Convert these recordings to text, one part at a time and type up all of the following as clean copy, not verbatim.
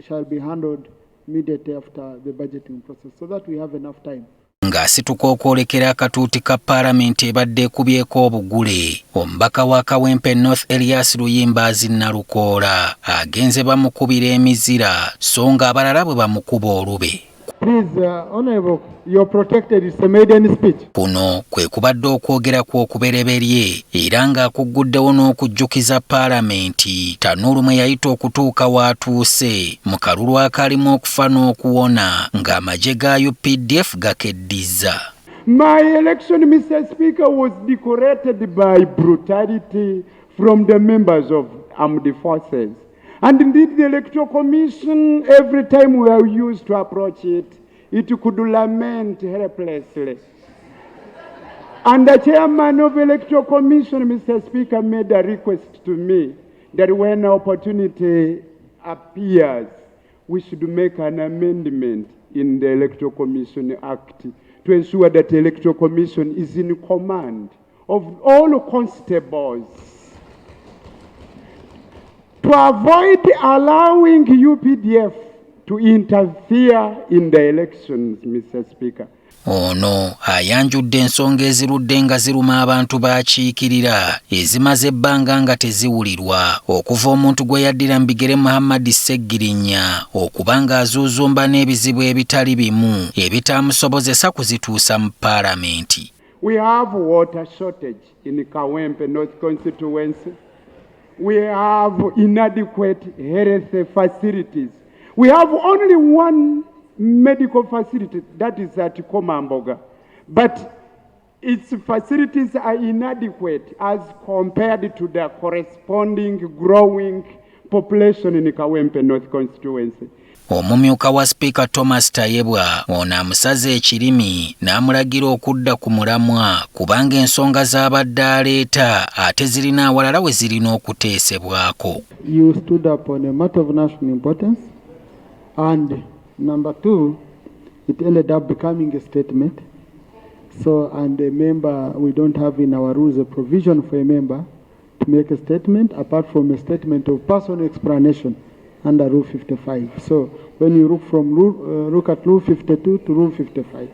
shall be handled immediately after the budgeting process so that we have enough time. Ng'asituka okwolekera akatuuti ka palamenti ebadde ekubyeko obugule, omubaka wa Kawempe North Elias Luyimbazi Nalukoola agenze bamukubira emizira so ng'abalala bwe bamukuba olube. Please, Honorable, you're protected. It's a maiden speech. Kuno kwe kubadde okwogera kw'okubereberye era ng'akuguddewo n'okujjukiza palamenti Tanulu mwe yayita okutuuka w'atuuse mu kalulu akalimu okufa n'okuwona ng'amagye ga UPDF gakeddiza. My election, Mr. Speaker, was decorated by brutality from the members of armed forces. And indeed, the Electoral Commission, every time we are used to approach it, it could lament helplessly. And the chairman of the Electoral Commission, Mr. Speaker, made a request to me that when opportunity appears, we should make an amendment in the Electoral Commission Act to ensure that the Electoral Commission is in command of all constables, to avoid allowing UPDF to interfere in the elections, Mr. Speaker. Ono ayanjudde ensonga ezirudde nga ziruma abantu baakiikirira ezimaze ebbanga nga teziwulirwa okuva omuntu gwe yaddira Mbigere Muhammad Seggirinya okuba ng'azuuzumba n'ebizibu ebitali bimu ebitaamusobozesa kuzituusa mu palamenti. We have water shortage in Kawempe North constituency. We have inadequate health facilities. We have only one medical facility, that is at Komamboga. But its facilities are inadequate as compared to the corresponding growing population in Kawempe North constituency. Omumyuka wa Speaker Thomas Tayebwa ono amusaze ekirimi n'amulagira okudda ku mulamwa kubanga ensonga z'abadde aleeta ate zirina awalala we zirina okuteesebwako. You stood up on a matter of national importance, and number two, it ended up becoming a statement. So, and a member, we don't have in our rules a provision for a member to make a statement apart from a statement of personal explanation under Rule 55. So when you look at Rule 52 to Rule 55.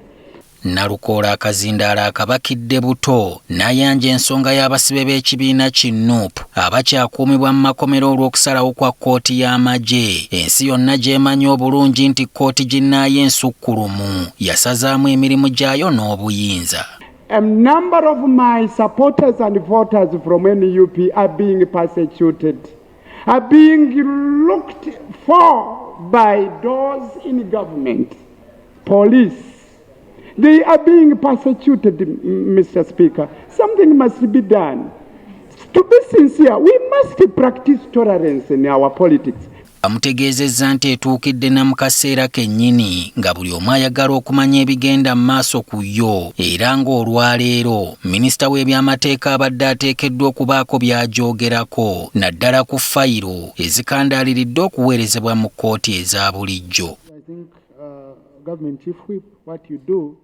Nalukoola akazindaala akabakidde buto n'ayanja ensonga y'abasibe b'ekibiina ki NUP abakyakuumibwa mu makomero olw'okusalawo kwa kkooti y'amagye. Ensi yonna gy'emanyi obulungi nti kkooti ginnaayo ensukkulumu yasazaamu emirimu gyayo n'obuyinza. A number of my supporters and voters from NUP are being persecuted, are being looked for by those in government, police. They are being persecuted, Mr. Speaker. Something must be done. To be sincere, we must practice tolerance in our politics. Amutegeezezza nti etuukidde na mu kaseera kennyini nga buli omu ayagala okumanya ebigenda mu maaso ku yo era ng'olwaleero minisita w'ebyamateeka abadde ateekeddwa okubaako by'ajoogerako naddala ku fayiro ezikandaaliridde okuweerezebwa mu kkooti eza bulijjo. Government chief whip, what you do